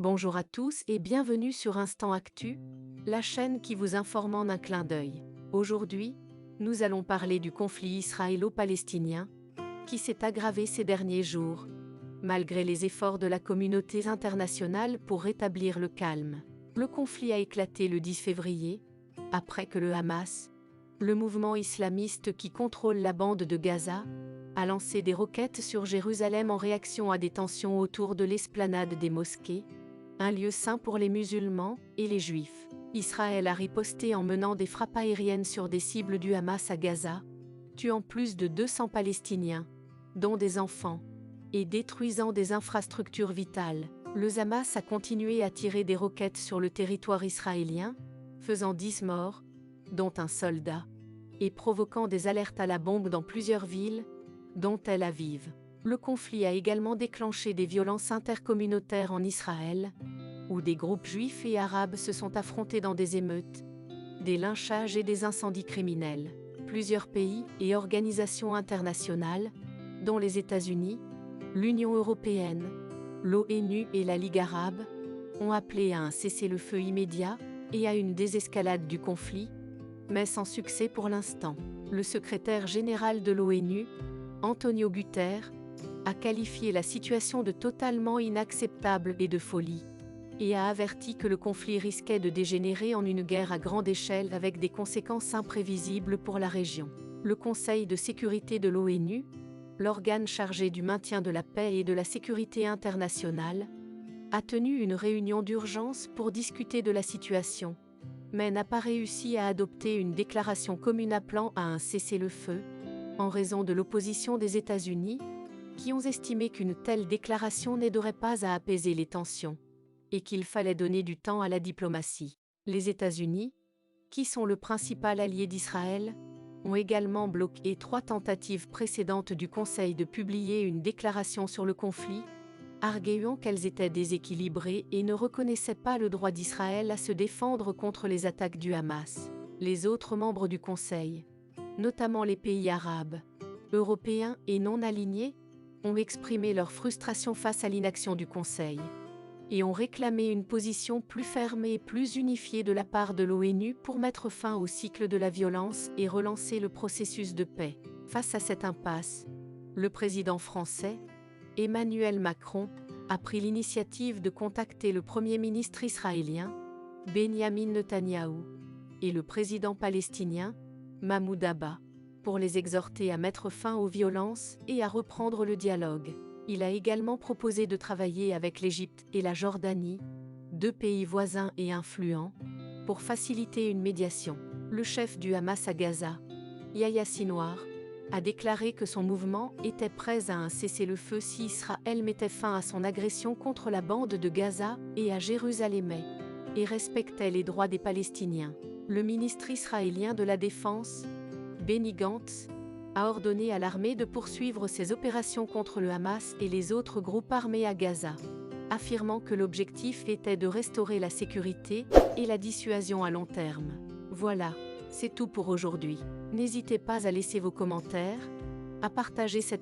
Bonjour à tous et bienvenue sur Instant Actu, la chaîne qui vous informe en un clin d'œil. Aujourd'hui, nous allons parler du conflit israélo-palestinien, qui s'est aggravé ces derniers jours, malgré les efforts de la communauté internationale pour rétablir le calme. Le conflit a éclaté le 10 février, après que le Hamas, le mouvement islamiste qui contrôle la bande de Gaza, a lancé des roquettes sur Jérusalem en réaction à des tensions autour de l'esplanade des mosquées, un lieu saint pour les musulmans et les juifs. Israël a riposté en menant des frappes aériennes sur des cibles du Hamas à Gaza, tuant plus de 200 Palestiniens, dont des enfants, et détruisant des infrastructures vitales. Le Hamas a continué à tirer des roquettes sur le territoire israélien, faisant 10 morts, dont un soldat, et provoquant des alertes à la bombe dans plusieurs villes, dont Tel Aviv. Le conflit a également déclenché des violences intercommunautaires en Israël, où des groupes juifs et arabes se sont affrontés dans des émeutes, des lynchages et des incendies criminels. Plusieurs pays et organisations internationales, dont les États-Unis, l'Union européenne, l'ONU et la Ligue arabe, ont appelé à un cessez-le-feu immédiat et à une désescalade du conflit, mais sans succès pour l'instant. Le secrétaire général de l'ONU, Antonio Guterres, a qualifié la situation de totalement inacceptable et de folie, et a averti que le conflit risquait de dégénérer en une guerre à grande échelle avec des conséquences imprévisibles pour la région. Le Conseil de sécurité de l'ONU, l'organe chargé du maintien de la paix et de la sécurité internationale, a tenu une réunion d'urgence pour discuter de la situation, mais n'a pas réussi à adopter une déclaration commune appelant à un cessez-le-feu, en raison de l'opposition des États-Unis, qui ont estimé qu'une telle déclaration n'aiderait pas à apaiser les tensions, et qu'il fallait donner du temps à la diplomatie. Les États-Unis, qui sont le principal allié d'Israël, ont également bloqué 3 tentatives précédentes du Conseil de publier une déclaration sur le conflit, arguant qu'elles étaient déséquilibrées et ne reconnaissaient pas le droit d'Israël à se défendre contre les attaques du Hamas. Les autres membres du Conseil, notamment les pays arabes, européens et non alignés, ont exprimé leur frustration face à l'inaction du Conseil et ont réclamé une position plus ferme et plus unifiée de la part de l'ONU pour mettre fin au cycle de la violence et relancer le processus de paix. Face à cette impasse, le président français, Emmanuel Macron, a pris l'initiative de contacter le Premier ministre israélien, Benyamin Netanyahou, et le président palestinien, Mahmoud Abbas, pour les exhorter à mettre fin aux violences et à reprendre le dialogue. Il a également proposé de travailler avec l'Égypte et la Jordanie, 2 pays voisins et influents, pour faciliter une médiation. Le chef du Hamas à Gaza, Yahya Sinwar, a déclaré que son mouvement était prêt à un cessez-le-feu si Israël mettait fin à son agression contre la bande de Gaza et à Jérusalem et respectait les droits des Palestiniens. Le ministre israélien de la Défense, Benny Gantz, a ordonné à l'armée de poursuivre ses opérations contre le Hamas et les autres groupes armés à Gaza, affirmant que l'objectif était de restaurer la sécurité et la dissuasion à long terme. Voilà, c'est tout pour aujourd'hui. N'hésitez pas à laisser vos commentaires, à partager cette